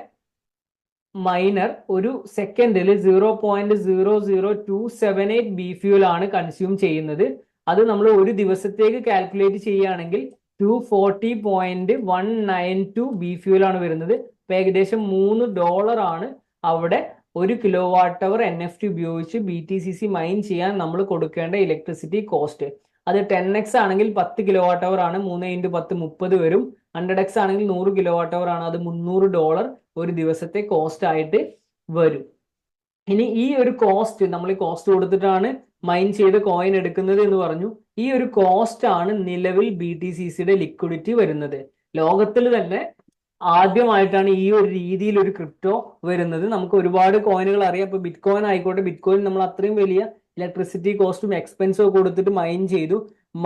മൈനർ ഒരു സെക്കൻഡിൽ 0.00278 BFuel ആണ് കൺസ്യൂം ചെയ്യുന്നത്. അത് നമ്മൾ ഒരു ദിവസത്തേക്ക് കാൽക്കുലേറ്റ് ചെയ്യുകയാണെങ്കിൽ 240.192 BFuel ആണ് വരുന്നത്. ഇപ്പൊ ഏകദേശം $3 ആണ് അവിടെ 1 കിലോ വാട്ട് അവർ NFT ഉപയോഗിച്ച് BTCC മൈൻ ചെയ്യാൻ നമ്മൾ കൊടുക്കേണ്ട ഇലക്ട്രിസിറ്റി കോസ്റ്റ്. അത് 10x ആണെങ്കിൽ 10 കിലോ വാട്ട് അവർ ആണ്, 3 × 10 30 വരും. 100x ആണെങ്കിൽ 100 കിലോ വാട്ട് അവർ ആണ്, അത് $300 ഒരു ദിവസത്തെ കോസ്റ്റ് ആയിട്ട് വരും. ഇനി ഈ ഒരു കോസ്റ്റ് നമ്മൾ ഈ കോസ്റ്റ് കൊടുത്തിട്ടാണ് മൈൻ ചെയ്ത കോയിൻ എടുക്കുന്നത് എന്ന് പറഞ്ഞു. ഈ ഒരു കോസ്റ്റ് ആണ് നിലവിൽ BTCCയുടെ ലിക്വിഡിറ്റി വരുന്നത്. ലോകത്തിൽ തന്നെ ആദ്യമായിട്ടാണ് ഈ ഒരു രീതിയിൽ ഒരു ക്രിപ്റ്റോ വരുന്നത്. നമുക്ക് ഒരുപാട് കോയിനുകൾ അറിയാം. ഇപ്പൊ ബിറ്റ് കോയിൻ ആയിക്കോട്ടെ, ബിറ്റ് കോയിൻ നമ്മൾ അത്രയും വലിയ ഇലക്ട്രിസിറ്റി കോസ്റ്റും എക്സ്പെൻസും കൊടുത്തിട്ട് മൈൻ ചെയ്തു.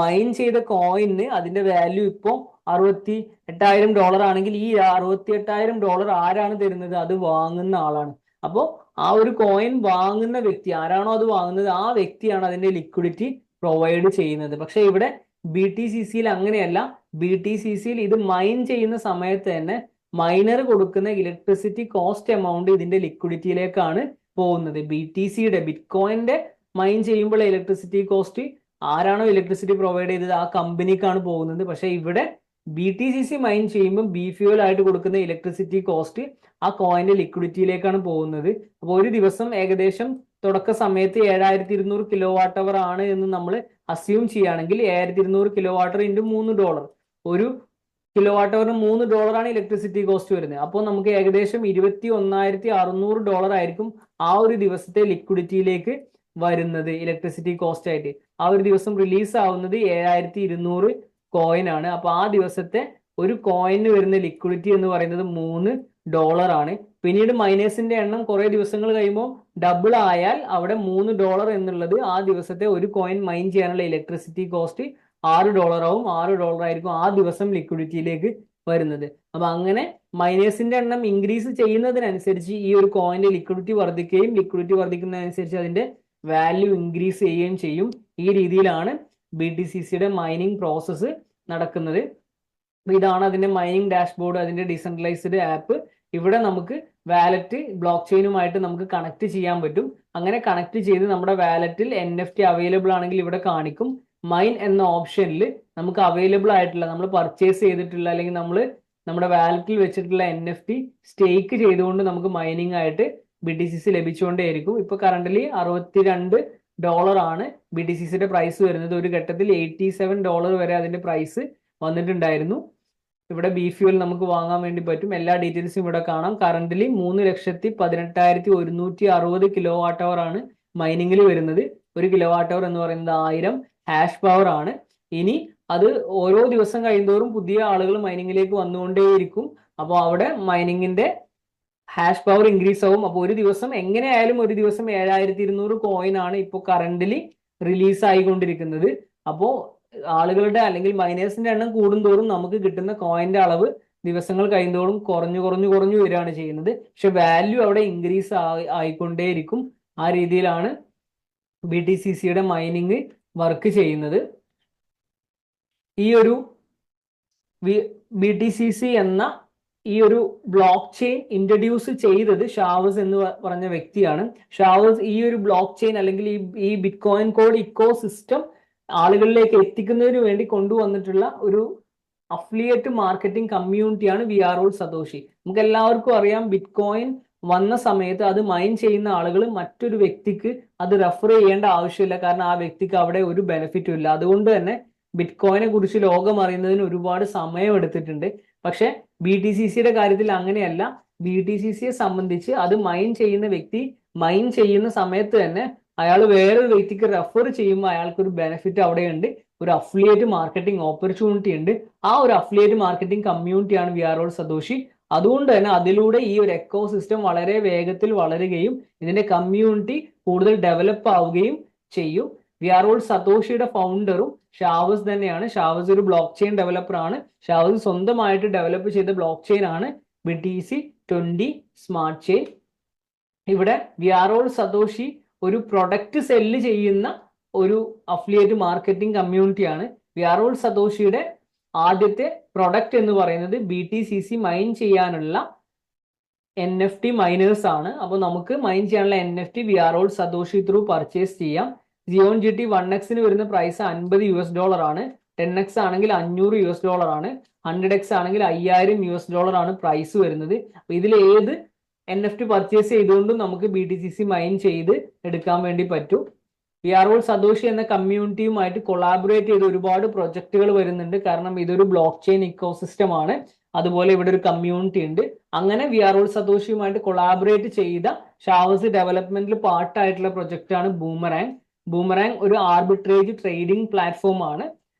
മൈൻ ചെയ്ത കോയിന് അതിന്റെ വാല്യൂ ഇപ്പോൾ $68,000 ആണെങ്കിൽ ഈ $68,000 ആരാണ് തരുന്നത്? അത് വാങ്ങുന്ന ആളാണ്. അപ്പോൾ ആ ഒരു കോയിൻ വാങ്ങുന്ന വ്യക്തി ആരാണോ അത് വാങ്ങുന്നത് ആ വ്യക്തിയാണ് അതിന്റെ ലിക്വിഡിറ്റി പ്രൊവൈഡ് ചെയ്യുന്നത്. പക്ഷെ ഇവിടെ BTCCയിൽ അങ്ങനെയല്ല. BTCCയിൽ ഇത് മൈൻ ചെയ്യുന്ന സമയത്ത് തന്നെ മൈനർ കൊടുക്കുന്ന ഇലക്ട്രിസിറ്റി കോസ്റ്റ് എമൗണ്ട് ഇതിന്റെ ലിക്വിഡിറ്റിയിലേക്കാണ് പോകുന്നത്. BTCയുടെ ബിറ്റ് കോയിന്റെ മൈൻ ചെയ്യുമ്പോൾ ഇലക്ട്രിസിറ്റി കോസ്റ്റ് ആരാണോ ഇലക്ട്രിസിറ്റി പ്രൊവൈഡ് ചെയ്തത് ആ കമ്പനിക്കാണ് പോകുന്നത്. പക്ഷെ ഇവിടെ BTCC മൈൻ ചെയ്യുമ്പോൾ BFuel ആയിട്ട് കൊടുക്കുന്ന ഇലക്ട്രിസിറ്റി കോസ്റ്റ് ആ കോയിന്റെ ലിക്വിഡിറ്റിയിലേക്കാണ് പോകുന്നത്. അപ്പോൾ ഒരു ദിവസം ഏകദേശം തുടക്ക സമയത്ത് 7200 കിലോ വാട്ട് അവർ ആണ് എന്ന് നമ്മൾ അസ്യൂം ചെയ്യുകയാണെങ്കിൽ 7200 കിലോ വാട്ട് ഇൻറ്റു $3, ഒരു കിലോ വാട്ട് അവറിന് $3 ആണ് ഇലക്ട്രിസിറ്റി കോസ്റ്റ് വരുന്നത്. അപ്പോൾ നമുക്ക് ഏകദേശം $21,600 ആയിരിക്കും ആ ഒരു ദിവസത്തെ ലിക്വിഡിറ്റിയിലേക്ക് വരുന്നത് ഇലക്ട്രിസിറ്റി കോസ്റ്റ് ആയിട്ട്. ആ ഒരു ദിവസം റിലീസ് ആവുന്നത് 7200 കോയിൻ ആണ്. അപ്പൊ ആ ദിവസത്തെ ഒരു കോയിന് വരുന്ന ലിക്വിഡിറ്റി എന്ന് പറയുന്നത് $3 ആണ്. പിന്നീട് മൈനേഴ്സിന്റെ എണ്ണം കുറെ ദിവസങ്ങൾ കഴിയുമ്പോൾ ഡബിൾ ആയാൽ അവിടെ $3 എന്നുള്ളത് ആ ദിവസത്തെ ഒരു കോയിൻ മൈൻ ചെയ്യാനുള്ള ഇലക്ട്രിസിറ്റി കോസ്റ്റ് $6 ആവും. $6 ആയിരിക്കും ആ ദിവസം ലിക്വിഡിറ്റിയിലേക്ക് വരുന്നത്. അപ്പൊ അങ്ങനെ മൈനേഴ്സിന്റെ എണ്ണം ഇൻക്രീസ് ചെയ്യുന്നതിനനുസരിച്ച് ഈ ഒരു കോയിന്റെ ലിക്വിഡിറ്റി വർദ്ധിക്കുകയും ലിക്വിഡിറ്റി വർദ്ധിക്കുന്നതിനനുസരിച്ച് അതിന്റെ വാല്യൂ ഇൻക്രീസ് ചെയ്യുകയും ചെയ്യും. ഈ രീതിയിലാണ് BTCCയുടെ മൈനിങ് പ്രോസസ്സ് നടക്കുന്നത്. ഇതാണ് അതിന്റെ മൈനിങ് ഡാഷ്ബോർഡ്, അതിന്റെ ഡീസെൻട്രലൈസ്ഡ് ആപ്പ്. ഇവിടെ നമുക്ക് വാലറ്റ് ബ്ലോക്ക് ചെയിനുമായിട്ട് നമുക്ക് കണക്ട് ചെയ്യാൻ പറ്റും. അങ്ങനെ കണക്ട് ചെയ്ത് നമ്മുടെ വാലറ്റിൽ NFT അവൈലബിൾ ആണെങ്കിൽ ഇവിടെ കാണിക്കും. മൈൻ എന്ന ഓപ്ഷനിൽ നമുക്ക് അവൈലബിൾ ആയിട്ടുള്ള നമ്മൾ പർച്ചേസ് ചെയ്തിട്ടുള്ള അല്ലെങ്കിൽ നമ്മൾ നമ്മുടെ വാലറ്റിൽ വെച്ചിട്ടുള്ള NFT സ്റ്റേക്ക് ചെയ്തുകൊണ്ട് നമുക്ക് മൈനിങ് ആയിട്ട് BTCC ലഭിച്ചുകൊണ്ടേയിരിക്കും. ഇപ്പൊ കറന്റ്ലി $62 ആണ് BTCCയുടെ പ്രൈസ് വരുന്നത്. ഒരു ഘട്ടത്തിൽ $87 വരെ അതിന്റെ പ്രൈസ് വന്നിട്ടുണ്ടായിരുന്നു. ഇവിടെ ബി ഫ്യൂൽ നമുക്ക് വാങ്ങാൻ വേണ്ടി പറ്റും. എല്ലാ ഡീറ്റെയിൽസും ഇവിടെ കാണാം. കറന്റ്ലി 3,18,160 kWh ആണ് മൈനിങ്ങിൽ വരുന്നത്. ഒരു kWh എന്ന് പറയുന്നത് 1000 ഹാഷ് പവർ ആണ്. ഇനി അത് ഓരോ ദിവസം കഴിയുന്തോറും പുതിയ ആളുകൾ മൈനിങ്ങിലേക്ക് വന്നുകൊണ്ടേയിരിക്കും. അപ്പോൾ അവിടെ മൈനിങ്ങിന്റെ ഹാഷ് പവർ ഇൻക്രീസ് ആവും. അപ്പോൾ ഒരു ദിവസം എങ്ങനെയായാലും ഒരു ദിവസം 7200 കോയിൻ ആണ് ഇപ്പോൾ കറന്റ്ലി റിലീസ് ആയിക്കൊണ്ടിരിക്കുന്നത്. അപ്പോൾ ആളുകളുടെ അല്ലെങ്കിൽ മൈനേഴ്സിന്റെ എണ്ണം കൂടുന്തോറും നമുക്ക് കിട്ടുന്ന കോയിന്റെ അളവ് ദിവസങ്ങൾ കഴിയുന്തോറും കുറഞ്ഞു വരികയാണ് ചെയ്യുന്നത്. പക്ഷെ വാല്യൂ അവിടെ ഇൻക്രീസ് ആയിക്കൊണ്ടേയിരിക്കും. ആ രീതിയിലാണ് BTCCയുടെ മൈനിങ് വർക്ക് ചെയ്യുന്നത്. ഈ ഒരു BTCC എന്ന ഈ ഒരു ബ്ലോക്ക് ചെയിൻ ഇൻട്രൊഡ്യൂസ് ചെയ്തത് ഷാവസ് എന്ന് പറഞ്ഞ വ്യക്തിയാണ്. ഷാവസ് ഈ ഒരു ബ്ലോക്ക് ചെയിൻ അല്ലെങ്കിൽ ഈ ബിറ്റ്കോയിൻ കോഡ് ഇക്കോ സിസ്റ്റം ആളുകളിലേക്ക് എത്തിക്കുന്നതിന് വേണ്ടി കൊണ്ടുവന്നിട്ടുള്ള ഒരു അഫിലിയേറ്റ് മാർക്കറ്റിംഗ് കമ്മ്യൂണിറ്റിയാണ് വി ആർ ഓൾ സതോഷി. നമുക്ക് എല്ലാവർക്കും അറിയാം, ബിറ്റ്കോയിൻ വന്ന സമയത്ത് അത് മൈൻ ചെയ്യുന്ന ആളുകൾ മറ്റൊരു വ്യക്തിക്ക് അത് റെഫർ ചെയ്യേണ്ട ആവശ്യമില്ല. കാരണം ആ വ്യക്തിക്ക് അവിടെ ഒരു ബെനിഫിറ്റും ഇല്ല. അതുകൊണ്ട് തന്നെ ബിറ്റ്കോയിനെ കുറിച്ച് ലോകം അറിയുന്നതിന് ഒരുപാട് സമയം എടുത്തിട്ടുണ്ട്. പക്ഷെ BTCCയുടെ കാര്യത്തിൽ അങ്ങനെയല്ല. BTCCയെ സംബന്ധിച്ച് അത് മൈൻ ചെയ്യുന്ന വ്യക്തി മൈൻ ചെയ്യുന്ന സമയത്ത് തന്നെ അയാൾ വേറൊരു വ്യക്തിക്ക് റെഫർ ചെയ്യുമ്പോൾ അയാൾക്ക് ഒരു ബെനിഫിറ്റ് അവിടെയുണ്ട്. ഒരു അഫിലിയേറ്റ് മാർക്കറ്റിംഗ് ഓപ്പർച്യൂണിറ്റി ഉണ്ട്. ആ ഒരു അഫിലിയേറ്റ് മാർക്കറ്റിംഗ് കമ്മ്യൂണിറ്റിയാണ് വി ആർ ഓൾ സതോഷി. അതുകൊണ്ട് തന്നെ അതിലൂടെ ഈ ഒരു എക്കോ സിസ്റ്റം വളരെ വേഗത്തിൽ വളരുകയും ഇതിന്റെ കമ്മ്യൂണിറ്റി കൂടുതൽ ഡെവലപ്പ് ആവുകയും ചെയ്യും. വി ആർ ഓൾ സതോഷിയുടെ ഫൗണ്ടറും ഷാവസ് തന്നെയാണ്. ഷാവസ് ഒരു ബ്ലോക്ക് ചെയിൻ ഡെവലപ്പർ ആണ്. ഷാവസ് സ്വന്തമായിട്ട് ഡെവലപ്പ് ചെയ്ത ബ്ലോക്ക് ചെയിൻ ആണ് BTC20 സ്മാർട്ട് ചെയിൻ. ഇവിടെ വി ആർ ഓൾ സതോഷി ഒരു പ്രൊഡക്റ്റ് സെല്ല് ചെയ്യുന്ന ഒരു അഫിലിയേറ്റ് മാർക്കറ്റിംഗ് കമ്മ്യൂണിറ്റിയാണ്. വി ആർ ഓൾ സതോഷിയുടെ ആദ്യത്തെ പ്രൊഡക്റ്റ് എന്ന് പറയുന്നത് BTCC മൈൻ ചെയ്യാനുള്ള NFT മൈനേഴ്സ് ആണ്. അപ്പോൾ നമുക്ക് മൈൻ ചെയ്യാനുള്ള NFT we are all Satoshi through purchase ചെയ്യാം. Xeon GT 1x വരുന്ന പ്രൈസ് $50 ആണ്. 10x ആണെങ്കിൽ $500 ആണ്. 100x ആണെങ്കിൽ $5000 ആണ് പ്രൈസ് വരുന്നത്. അപ്പൊ ഇതിൽ ഏത് NFT പർച്ചേസ് ചെയ്തുകൊണ്ടും നമുക്ക് BTCC മൈൻ ചെയ്ത് എടുക്കാൻ വേണ്ടി പറ്റും. വി ആർ ഓൾ സതോഷി എന്ന കമ്മ്യൂണിറ്റിയുമായിട്ട് കൊളാബറേറ്റ് ചെയ്ത് ഒരുപാട് പ്രൊജക്ടുകൾ വരുന്നുണ്ട്. കാരണം ഇതൊരു ബ്ലോക്ക് ചെയിൻ ഇക്കോസിസ്റ്റം ആണ്. അതുപോലെ ഇവിടെ ഒരു കമ്മ്യൂണിറ്റി ഉണ്ട്. അങ്ങനെ വി ആർ ഓൾ സതോഷിയുമായിട്ട് കൊളാബറേറ്റ് ചെയ്ത ഷാവസ് ഡെവലപ്മെന്റിൽ പാർട്ടായിട്ടുള്ള പ്രൊജക്റ്റ് ആണ് ബൂമറാങ്. ബൂമറാങ് ഒരു ആർബിട്രേജ് ട്രേഡിംഗ് പ്ലാറ്റ്ഫോം ആണ്.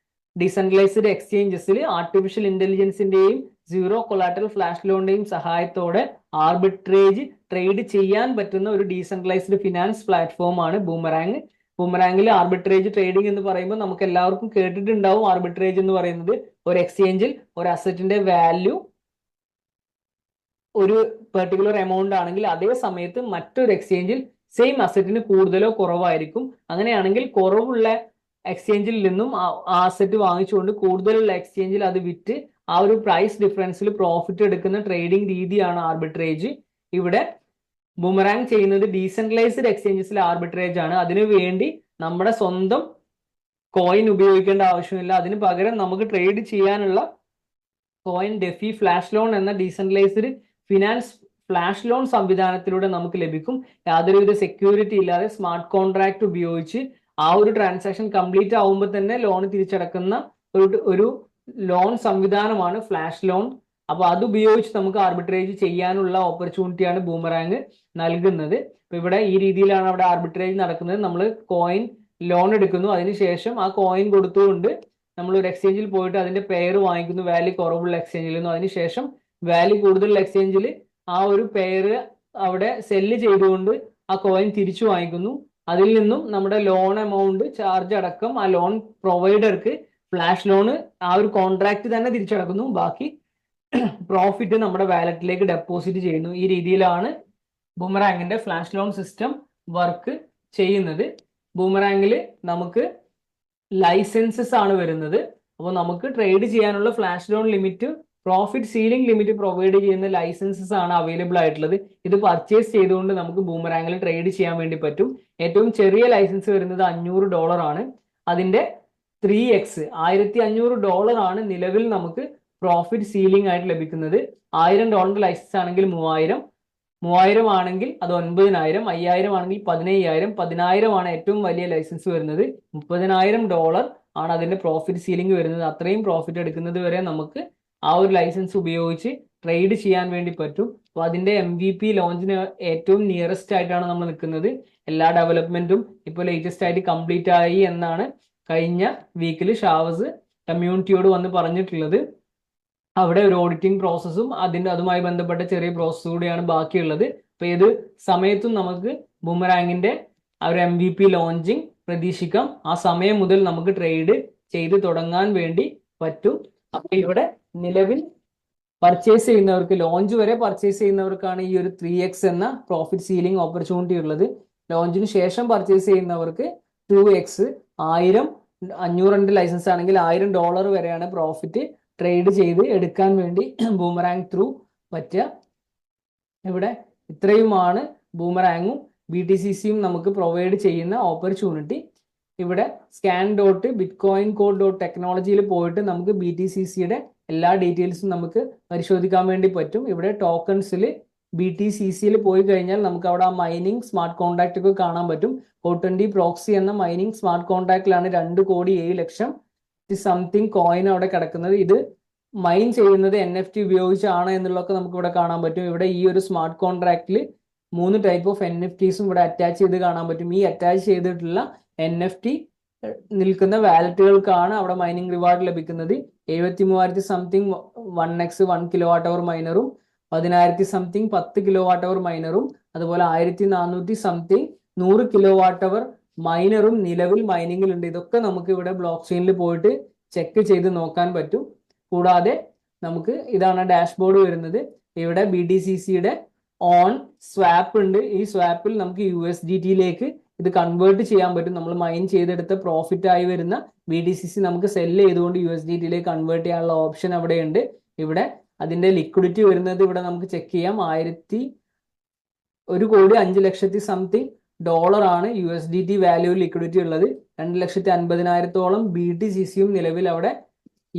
ഡിസെൻട്രലൈസ്ഡ് എക്സ്ചേഞ്ചസിൽ ആർട്ടിഫിഷ്യൽ ഇന്റലിജൻസിന്റെയും സീറോ കൊളാറ്ററൽ ഫ്ലാഷ് ലോണിന്റെയും സഹായത്തോടെ ആർബിട്രേജ് ട്രേഡ് ചെയ്യാൻ പറ്റുന്ന ഒരു ഡീസെൻട്രലൈസ്ഡ് ഫിനാൻസ് പ്ലാറ്റ്ഫോം ആണ് ബൂമറാങ്. ബൂമറാങ്ങിൽ ആർബിട്രേജ് ട്രേഡിംഗ് എന്ന് പറയുമ്പോൾ നമുക്ക് എല്ലാവർക്കും കേട്ടിട്ടുണ്ടാവും. ആർബിട്രേജ് എന്ന് പറയുന്നത് ഒരു എക്സ്ചേഞ്ചിൽ ഒരു അസറ്റിന്റെ വാല്യൂ ഒരു പെർട്ടിക്കുലർ എമൗണ്ട് ആണെങ്കിൽ അതേ സമയത്ത് മറ്റൊരു എക്സ്ചേഞ്ചിൽ സെയിം അസറ്റിന് കൂടുതലോ കുറവായിരിക്കും. അങ്ങനെയാണെങ്കിൽ കുറവുള്ള എക്സ്ചേഞ്ചിൽ നിന്നും ആ അസറ്റ് വാങ്ങിച്ചുകൊണ്ട് കൂടുതലുള്ള എക്സ്ചേഞ്ചിൽ അത് വിറ്റ് ആ ഒരു പ്രൈസ് ഡിഫറൻസിൽ പ്രോഫിറ്റ് എടുക്കുന്ന ട്രേഡിംഗ് രീതിയാണ് ആർബിട്രേജ്. ഇവിടെ ബൂമറാങ് ചെയ്യുന്നത് ഡീസെൻട്രലൈസ്ഡ് എക്സ്ചേഞ്ചസിൽ ആർബിട്രേജ് ആണ്. അതിനു വേണ്ടി നമ്മുടെ സ്വന്തം കോയിൻ ഉപയോഗിക്കേണ്ട ആവശ്യമില്ല. അതിന് പകരം നമുക്ക് ട്രേഡ് ചെയ്യാനുള്ള കോയിൻ ഡെഫി ഫ്ലാഷ് ലോൺ എന്ന ഡീസെൻട്രലൈസ്ഡ് ഫിനാൻസ് ഫ്ലാഷ് ലോൺ സംവിധാനത്തിലൂടെ നമുക്ക് ലഭിക്കും. യാതൊരുവിധ സെക്യൂരിറ്റി ഇല്ലാതെ സ്മാർട്ട് കോൺട്രാക്ട് ഉപയോഗിച്ച് ആ ഒരു ട്രാൻസാക്ഷൻ കംപ്ലീറ്റ് ആവുമ്പോൾ തന്നെ ലോൺ തിരിച്ചടക്കുന്ന ഒരു ലോൺ സംവിധാനമാണ് ഫ്ലാഷ് ലോൺ. അപ്പൊ അത് ഉപയോഗിച്ച് നമുക്ക് ആർബിട്രേജ് ചെയ്യാനുള്ള ഓപ്പർച്യൂണിറ്റിയാണ് ബൂമറാങ് നൽകുന്നത്. അപ്പൊ ഇവിടെ ഈ രീതിയിലാണ് അവിടെ ആർബിട്രേജ് നടക്കുന്നത്. നമ്മൾ കോയിൻ ലോൺ എടുക്കുന്നു, അതിനുശേഷം ആ കോയിൻ കൊടുത്തുകൊണ്ട് നമ്മൾ ഒരു എക്സ്ചേഞ്ചിൽ പോയിട്ട് അതിന്റെ പെയർ വാങ്ങിക്കുന്നു, വാല്യൂ കുറവുള്ള എക്സ്ചേഞ്ചിൽ നിന്നും. അതിനുശേഷം വാല്യൂ കൂടുതലുള്ള എക്സ്ചേഞ്ചിൽ ആ ഒരു പെയർ അവിടെ സെല്ല് ചെയ്തുകൊണ്ട് ആ കോയിൻ തിരിച്ചു വാങ്ങിക്കുന്നു. അതിൽ നിന്നും നമ്മുടെ ലോൺ എമൗണ്ട് ചാർജ് അടക്കം ആ ലോൺ പ്രൊവൈഡർക്ക് ഫ്ലാഷ് ലോണ് ആ ഒരു കോൺട്രാക്ട് തന്നെ തിരിച്ചടക്കുന്നു. ബാക്കി പ്രോഫിറ്റ് നമ്മുടെ വാലറ്റിലേക്ക് ഡെപ്പോസിറ്റ് ചെയ്യുന്നു. ഈ രീതിയിലാണ് ബൂമറാങ്ങിന്റെ ഫ്ലാഷ് ലോൺ സിസ്റ്റം വർക്ക് ചെയ്യുന്നത്. ബൂമറാങ്ങിൽ നമുക്ക് ലൈസൻസസ് ആണ് വരുന്നത്. അപ്പോൾ നമുക്ക് ട്രേഡ് ചെയ്യാനുള്ള flash loan limit, profit ceiling limit provide ചെയ്യുന്ന ലൈസൻസസ് ആണ് അവൈലബിൾ ആയിട്ടുള്ളത്. ഇത് പർച്ചേസ് ചെയ്തുകൊണ്ട് നമുക്ക് ബൂമറാങ്ങിൽ ട്രേഡ് ചെയ്യാൻ വേണ്ടി പറ്റും. ഏറ്റവും ചെറിയ ലൈസൻസ് വരുന്നത് $500 ആണ്. അതിന്റെ 3x $1500 ആണ് നിലവിൽ നമുക്ക് പ്രോഫിറ്റ് സീലിംഗ് ആയിട്ട് ലഭിക്കുന്നത്. $1000 ലൈസൻസ് ആണെങ്കിൽ 3000, 3000 ആണെങ്കിൽ അത് 9000, 5000 ആണെങ്കിൽ 15000, 10000 ആണ് ഏറ്റവും വലിയ ലൈസൻസ് വരുന്നത്, $30,000 ആണ് അതിന്റെ പ്രോഫിറ്റ് സീലിംഗ് വരുന്നത്. അത്രയും പ്രോഫിറ്റ് എടുക്കുന്നത് വരെ നമുക്ക് ആ ഒരു ലൈസൻസ് ഉപയോഗിച്ച് ട്രേഡ് ചെയ്യാൻ വേണ്ടി പറ്റും. അപ്പോൾ അതിന്റെ MVP ലോഞ്ചിന് ഏറ്റവും നിയറസ്റ്റ് ആയിട്ടാണ് നമ്മൾ നിൽക്കുന്നത്. എല്ലാ ഡെവലപ്മെന്റും ഇപ്പോൾ ലേറ്റസ്റ്റ് ആയിട്ട് കംപ്ലീറ്റ് ആയി എന്നാണ് കഴിഞ്ഞ വീക്കിൽ ഷാവസ് കമ്മ്യൂണിറ്റിയോട് വന്ന് പറഞ്ഞിട്ടുള്ളത്. അവിടെ ഒരു ഓഡിറ്റിംഗ് പ്രോസസ്സും അതുമായി ബന്ധപ്പെട്ട ചെറിയ പ്രോസസ്സ് കൂടിയാണ് ബാക്കിയുള്ളത്. അപ്പൊ ഏത് സമയത്തും നമുക്ക് ബൂമറാങ്ങിന്റെ ആ ഒരു MVP ലോഞ്ചിങ് പ്രതീക്ഷിക്കാം. ആ സമയം മുതൽ നമുക്ക് ട്രേഡ് ചെയ്ത് തുടങ്ങാൻ വേണ്ടി പറ്റും. അപ്പൊ ഇവിടെ നിലവിൽ പർച്ചേസ് ചെയ്യുന്നവർക്ക്, ലോഞ്ച് വരെ പർച്ചേസ് ചെയ്യുന്നവർക്കാണ് ഈ ഒരു 3x എന്ന പ്രോഫിറ്റ് സീലിംഗ് ഓപ്പർച്യൂണിറ്റി ഉള്ളത്. ലോഞ്ചിന് ശേഷം പർച്ചേസ് ചെയ്യുന്നവർക്ക് 2x, 500 ലൈസൻസ് ആണെങ്കിൽ $1000 വരെയാണ് പ്രോഫിറ്റ് ട്രേഡ് ചെയ്ത് എടുക്കാൻ വേണ്ടി ബൂമറാങ് ത്രൂ പറ്റുക. ഇവിടെ ഇത്രയുമാണ് ബൂമറാങ്ങും BTCCയും നമുക്ക് പ്രൊവൈഡ് ചെയ്യുന്ന ഓപ്പർച്യൂണിറ്റി. ഇവിടെ scan.bitcoincode.technologyയിൽ പോയിട്ട് നമുക്ക് BTCCയുടെ എല്ലാ ഡീറ്റെയിൽസും നമുക്ക് പരിശോധിക്കാൻ വേണ്ടി പറ്റും. ഇവിടെ ടോക്കൺസിൽ BTCCയിൽ പോയി കഴിഞ്ഞാൽ നമുക്ക് അവിടെ ആ മൈനിങ് സ്മാർട്ട് കോൺട്രാക്ട് ഒക്കെ കാണാൻ പറ്റും. Co20 പ്രോക്സി എന്ന മൈനിങ് സ്മാർട്ട് കോൺട്രാക്റ്റിലാണ് 2,07,00,000 സംതിങ് കോയിൻ അവിടെ കിടക്കുന്നത്. ഇത് മൈൻ ചെയ്യുന്നത് NFT ഉപയോഗിച്ചാണ് എന്നുള്ളതൊക്കെ നമുക്ക് ഇവിടെ കാണാൻ പറ്റും. ഇവിടെ ഈ ഒരു സ്മാർട്ട് കോൺട്രാക്റ്റിൽ 3 ടൈപ്പ് ഓഫ് NFTസും ഇവിടെ അറ്റാച്ച് ചെയ്ത് കാണാൻ പറ്റും. ഈ അറ്റാച്ച് ചെയ്തിട്ടുള്ള NFT നിൽക്കുന്ന വാലറ്റുകൾക്കാണ് അവിടെ മൈനിങ് റിവാർഡ് ലഭിക്കുന്നത്. 73,000 something 1x 1 kWh മൈനറും 10,000 something 10 kWh മൈനറും അതുപോലെ 1,400 സംതിങ് 100 kWh മൈനറും നിലവിൽ മൈനിങ്ങിൽ ഉണ്ട്. ഇതൊക്കെ നമുക്ക് ഇവിടെ ബ്ലോക്ക് ചെയിനിൽ പോയിട്ട് ചെക്ക് ചെയ്ത് നോക്കാൻ പറ്റും. കൂടാതെ നമുക്ക് ഇതാണ് ഡാഷ്ബോർഡ് വരുന്നത്. ഇവിടെ BTCCയുടെ ഓൺ സ്വാപ്പ് ഉണ്ട്. ഈ സ്വാപ്പിൽ നമുക്ക് USDTയിലേക്ക് ഇത് കൺവേർട്ട് ചെയ്യാൻ പറ്റും. നമ്മൾ മൈൻ ചെയ്തെടുത്ത പ്രോഫിറ്റ് ആയി വരുന്ന BTCC നമുക്ക് സെല്ല് ചെയ്തുകൊണ്ട് USDTയിലേക്ക് കൺവേർട്ട് ചെയ്യാനുള്ള ഓപ്ഷൻ അവിടെ ഉണ്ട്. ഇവിടെ അതിന്റെ ലിക്വിഡിറ്റി വരുന്നത് ഇവിടെ നമുക്ക് ചെക്ക് ചെയ്യാം. 1,05,00,000 സംതിങ് ആണ് USDT വാല്യൂ ലിക്വിഡിറ്റി ഉള്ളത്. 2,50,000-ഓളം BTCCയും നിലവിൽ അവിടെ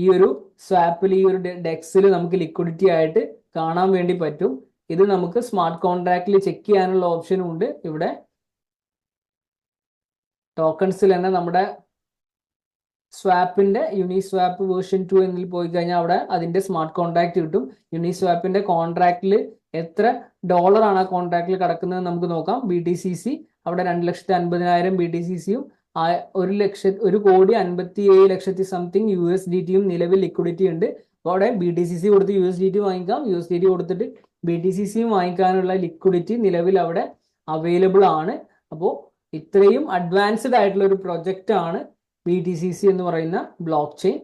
ഈ ഒരു സ്വാപ്പിൽ, ഈ ഒരു ഡെക്സിൽ നമുക്ക് ലിക്വിഡിറ്റി ആയിട്ട് കാണാൻ വേണ്ടി പറ്റും. ഇത് നമുക്ക് സ്മാർട്ട് കോൺട്രാക്റ്റിൽ ചെക്ക് ചെയ്യാനുള്ള ഓപ്ഷനും ഉണ്ട്. ഇവിടെ ടോക്കൺസിൽ തന്നെ നമ്മുടെ സ്വാപ്പിന്റെ യൂണിസ്വാപ്പ് വേർഷൻ 2 എന്നിൽ പോയി കഴിഞ്ഞാൽ അവിടെ അതിന്റെ സ്മാർട്ട് കോൺട്രാക്ട് കിട്ടും. യൂണിസ്വാപ്പിന്റെ കോൺട്രാക്റ്റിൽ എത്ര ഡോളറാണ് ആ കോൺട്രാക്റ്റിൽ കിടക്കുന്നത് നമുക്ക് നോക്കാം. BTCC അവിടെ 2,50,000 BTCCയും 1,57,00,000 സംതിങ് USDTയും നിലവിൽ ലിക്വിഡിറ്റി ഉണ്ട്. അപ്പോൾ അവിടെ BTCC കൊടുത്ത് USDT വാങ്ങിക്കാം, USDT കൊടുത്തിട്ട് BTCCയും വാങ്ങിക്കാനുള്ള ലിക്വിഡിറ്റി നിലവിൽ അവിടെ അവൈലബിൾ ആണ്. അപ്പോൾ ഇത്രയും അഡ്വാൻസ്ഡ് ആയിട്ടുള്ള ഒരു പ്രൊജക്റ്റ് ആണ് BTCC എന്ന് പറയുന്ന ബ്ലോക്ക് ചെയിൻ.